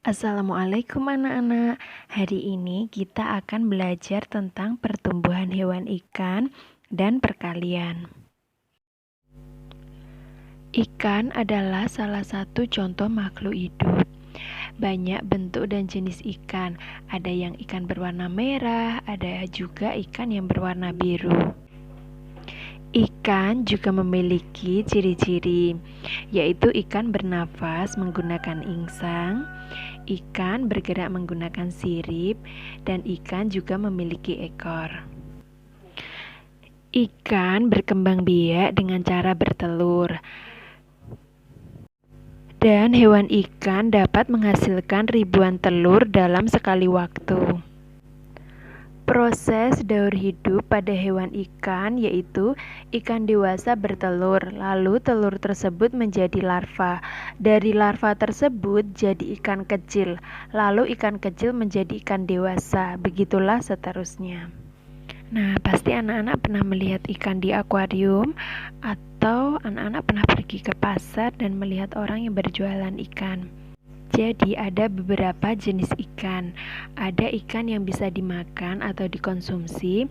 Assalamualaikum anak-anak. Hari ini kita akan belajar tentang pertumbuhan hewan ikan dan perkalian. Ikan adalah salah satu contoh makhluk hidup. Banyak bentuk dan jenis ikan. Ada yang ikan berwarna merah, ada juga ikan yang berwarna biru. Ikan juga memiliki ciri-ciri, yaitu ikan bernafas menggunakan insang, ikan bergerak menggunakan sirip, dan ikan juga memiliki ekor. Ikan berkembang biak dengan cara bertelur. Dan hewan ikan dapat menghasilkan ribuan telur dalam sekali waktu. Proses daur hidup pada hewan ikan yaitu ikan dewasa bertelur, lalu telur tersebut menjadi larva. Dari larva tersebut jadi ikan kecil, lalu ikan kecil menjadi ikan dewasa. Begitulah seterusnya. Nah, pasti anak-anak pernah melihat ikan di akuarium atau anak-anak pernah pergi ke pasar dan melihat orang yang berjualan ikan. Jadi ada beberapa jenis ikan. Ada ikan yang bisa dimakan atau dikonsumsi.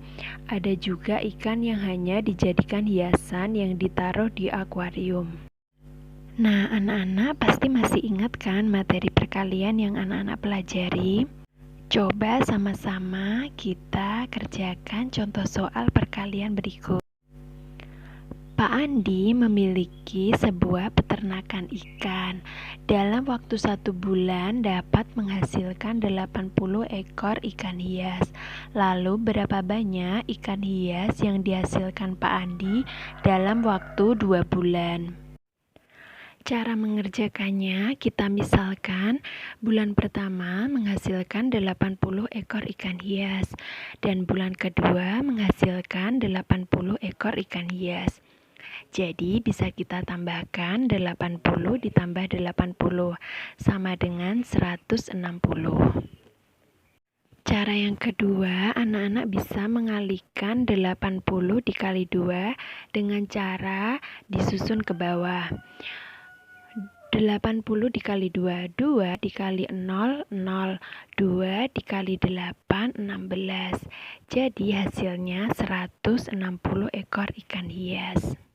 Ada juga ikan yang hanya dijadikan hiasan yang ditaruh di akuarium. Nah, anak-anak pasti masih ingat kan materi perkalian yang anak-anak pelajari? Coba sama-sama kita kerjakan contoh soal perkalian berikut. Pak Andi memiliki sebuah peternakan ikan. Dalam waktu 1 bulan dapat menghasilkan 80 ekor ikan hias. Lalu berapa banyak ikan hias yang dihasilkan Pak Andi dalam waktu 2 bulan? Cara mengerjakannya, kita misalkan bulan pertama menghasilkan 80 ekor ikan hias dan bulan kedua menghasilkan 80 ekor ikan hias. Jadi bisa kita tambahkan 80 ditambah 80 sama dengan 160. Cara yang kedua, anak-anak bisa mengalihkan 80 dikali 2 dengan cara disusun ke bawah. 80 dikali 2, 2 dikali 0, 0, 2 dikali 8, 16. Jadi hasilnya 160 ekor ikan hias.